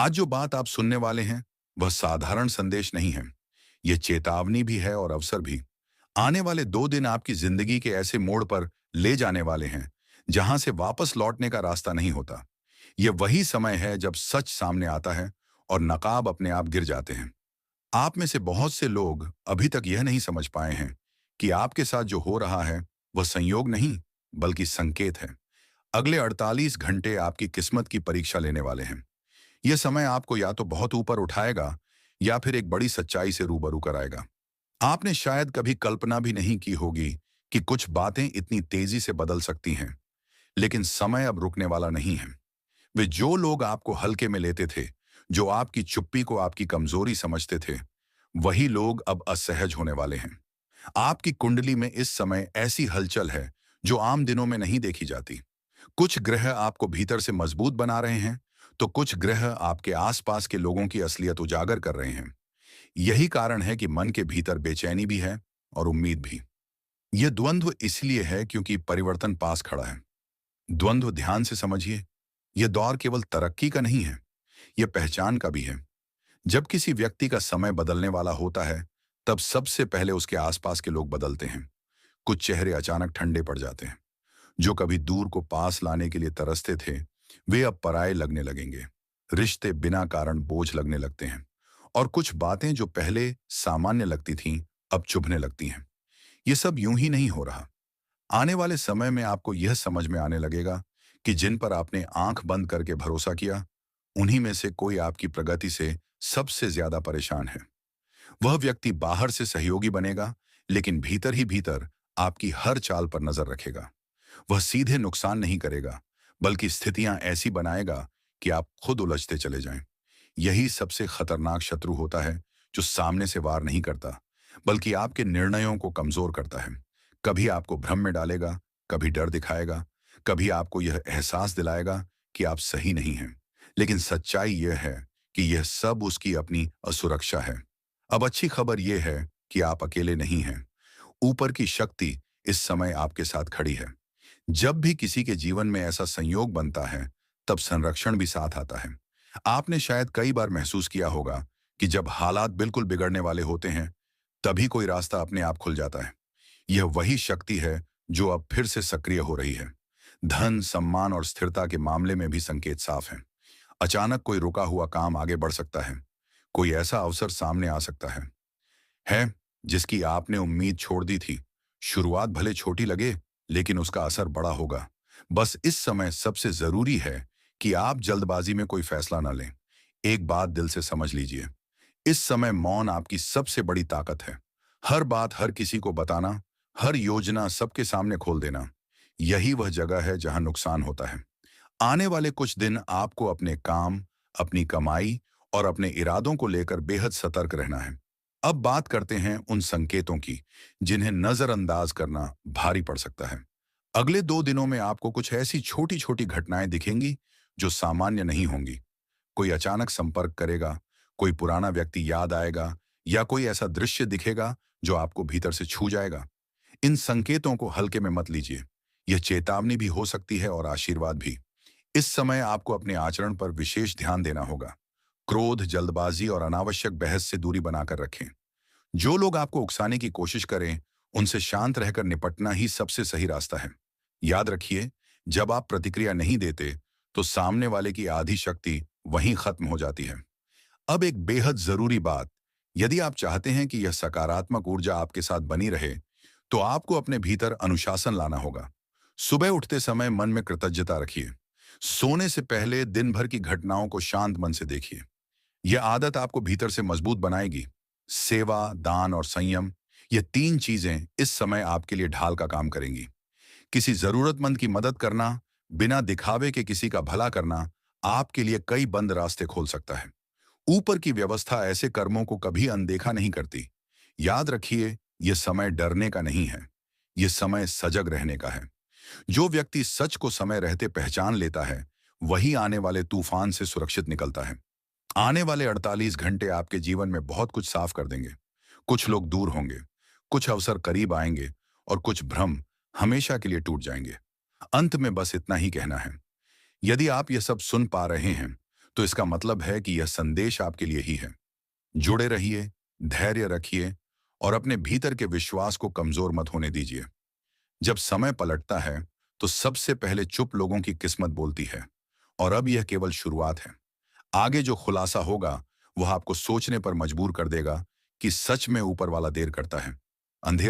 आज जो बात आप सुनने वाले हैं, वह साधारण संदेश नहीं है। यह चेतावनी भी है और अवसर भी। आने वाले 2 दिन आपकी जिंदगी के ऐसे मोड़ पर ले जाने वाले हैं, जहां से वापस लौटने का रास्ता नहीं होता। यह वही समय है जब सच सामने आता है और नकाब अपने आप गिर जाते हैं। आप में से बहुत से लोग अभी तक यह नहीं समझ पाए हैं कि आपके साथ जो हो रहा है, वह संयोग नहीं, बल्कि संकेत है। अगले 48 घंटे आपकी किस्मत की परीक्षा लेने वाले हैं। यह समय आपको या तो बहुत ऊपर उठाएगा या फिर एक बड़ी सच्चाई से रूबरू कराएगा। आपने शायद कभी कल्पना भी नहीं की होगी कि कुछ बातें इतनी तेजी से बदल सकती हैं, लेकिन समय अब रुकने वाला नहीं है। वे जो लोग आपको हल्के में लेते थे, जो आपकी चुप्पी को आपकी कमजोरी समझते थे, वही लोग अब असहज होने वाले हैं। आपकी कुंडली में इस समय ऐसी हलचल है जो आम दिनों में नहीं देखी जाती। कुछ ग्रह आपको भीतर से मजबूत बना रहे हैं, तो कुछ ग्रह आपके आसपास के लोगों की असलियत उजागर कर रहे हैं। यही कारण है कि मन के भीतर बेचैनी भी है और उम्मीद भी। यह द्वंद्व इसलिए है क्योंकि परिवर्तन पास खड़ा है। द्वंद्व ध्यान से समझिए। यह दौर केवल तरक्की का नहीं है, यह पहचान का भी है। जब किसी व्यक्ति का समय बदलने वाला होता है, तब सबसे पहले उसके आसपास के लोग बदलते हैं। कुछ चेहरे अचानक ठंडे पड़ जाते हैं। जो कभी दूर को पास लाने के लिए तरसते थे, वे अब पराये लगने लगेंगे। रिश्ते बिना कारण बोझ लगने लगते हैं और कुछ बातें जो पहले सामान्य लगती थीं, अब चुभने लगती हैं। ये सब यूं ही नहीं हो रहा। आने वाले समय में आपको यह समझ में आने लगेगा कि जिन पर आपने आंख बंद करके भरोसा किया, उन्हीं में से कोई आपकी प्रगति से सबसे ज्यादा परेशान है। वह व्यक्ति बाहर से सहयोगी बनेगा, लेकिन भीतर ही भीतर आपकी हर चाल पर नजर रखेगा। वह सीधे नुकसान नहीं करेगा, बल्कि स्थितियां ऐसी बनाएगा कि आप खुद उलझते चले जाएं। यही सबसे खतरनाक शत्रु होता है, जो सामने से वार नहीं करता, बल्कि आपके निर्णयों को कमजोर करता है। कभी आपको भ्रम में डालेगा, कभी डर दिखाएगा, कभी आपको यह एहसास दिलाएगा कि आप सही नहीं हैं। लेकिन सच्चाई यह है कि यह सब उसकी अपनी असुरक्षा है। अब अच्छी खबर यह है कि आप अकेले नहीं हैं। ऊपर की शक्ति इस समय आपके साथ खड़ी है। जब भी किसी के जीवन में ऐसा संयोग बनता है, तब संरक्षण भी साथ आता है। आपने शायद कई बार महसूस किया होगा कि जब हालात बिल्कुल बिगड़ने वाले होते हैं, तभी कोई रास्ता अपने आप खुल जाता है। यह वही शक्ति है जो अब फिर से सक्रिय हो रही है। धन, सम्मान और स्थिरता के मामले में भी संकेत साफ हैं। अचानक कोई रुका हुआ काम आगे बढ़ सकता है। कोई ऐसा अवसर सामने आ सकता है जिसकी आपने उम्मीद छोड़ दी थी। शुरुआत भले छोटी लगे, लेकिन उसका असर बड़ा होगा। बस इस समय सबसे जरूरी है कि आप जल्दबाजी में कोई फैसला न लें। एक बात दिल से समझ लीजिए, इस समय मौन आपकी सबसे बड़ी ताकत है। हर बात हर किसी को बताना, हर योजना सबके सामने खोल देना, यही वह जगह है जहां नुकसान होता है। आने वाले कुछ दिन आपको अपने काम, अपनी कमाई और अपने इरादों को लेकर बेहद सतर्क रहना है। अब बात करते हैं उन संकेतों की, जिन्हें नजरअंदाज करना भारी पड़ सकता है। अगले 2 दिनों में आपको कुछ ऐसी छोटी छोटी घटनाएं दिखेंगी जो सामान्य नहीं होंगी। कोई अचानक संपर्क करेगा, कोई पुराना व्यक्ति याद आएगा, या कोई ऐसा दृश्य दिखेगा जो आपको भीतर से छू जाएगा। इन संकेतों को हल्के में मत लीजिए। यह चेतावनी भी हो सकती है और आशीर्वाद भी। इस समय आपको अपने आचरण पर विशेष ध्यान देना होगा। क्रोध, जल्दबाजी और अनावश्यक बहस से दूरी बनाकर रखें। जो लोग आपको उकसाने की कोशिश करें, उनसे शांत रहकर निपटना ही सबसे सही रास्ता है। याद रखिए, जब आप प्रतिक्रिया नहीं देते, तो सामने वाले की आधी शक्ति वहीं खत्म हो जाती है। अब एक बेहद जरूरी बात, यदि आप चाहते हैं कि यह सकारात्मक ऊर्जा आपके साथ बनी रहे, तो आपको अपने भीतर अनुशासन लाना होगा। सुबह उठते समय मन में कृतज्ञता रखिए। सोने से पहले दिन भर की घटनाओं को शांत मन से देखिए। यह आदत आपको भीतर से मजबूत बनाएगी। सेवा, दान और संयम, ये 3 चीजें इस समय आपके लिए ढाल का काम करेंगी। किसी जरूरतमंद की मदद करना, बिना दिखावे के किसी का भला करना, आपके लिए कई बंद रास्ते खोल सकता है। ऊपर की व्यवस्था ऐसे कर्मों को कभी अनदेखा नहीं करती। याद रखिए, यह समय डरने का नहीं है, यह समय सजग रहने का है। जो व्यक्ति सच को समय रहते पहचान लेता है, वही आने वाले तूफान से सुरक्षित निकलता है। आने वाले 48 घंटे आपके जीवन में बहुत कुछ साफ कर देंगे। कुछ लोग दूर होंगे, कुछ अवसर करीब आएंगे और कुछ भ्रम हमेशा के लिए टूट जाएंगे। अंत में बस इतना ही कहना है, यदि आप यह सब सुन पा रहे हैं, तो इसका मतलब है कि यह संदेश आपके लिए ही है। जुड़े रहिए, धैर्य रखिए और अपने भीतर के विश्वास को कमजोर मत होने दीजिए। जब समय पलटता है, तो सबसे पहले चुप लोगों की किस्मत बोलती है। और अब यह केवल शुरुआत है। आगे जो खुलासा होगा, वह आपको सोचने पर मजबूर कर देगा कि सच में ऊपर वाला देर करता है। अंधेरा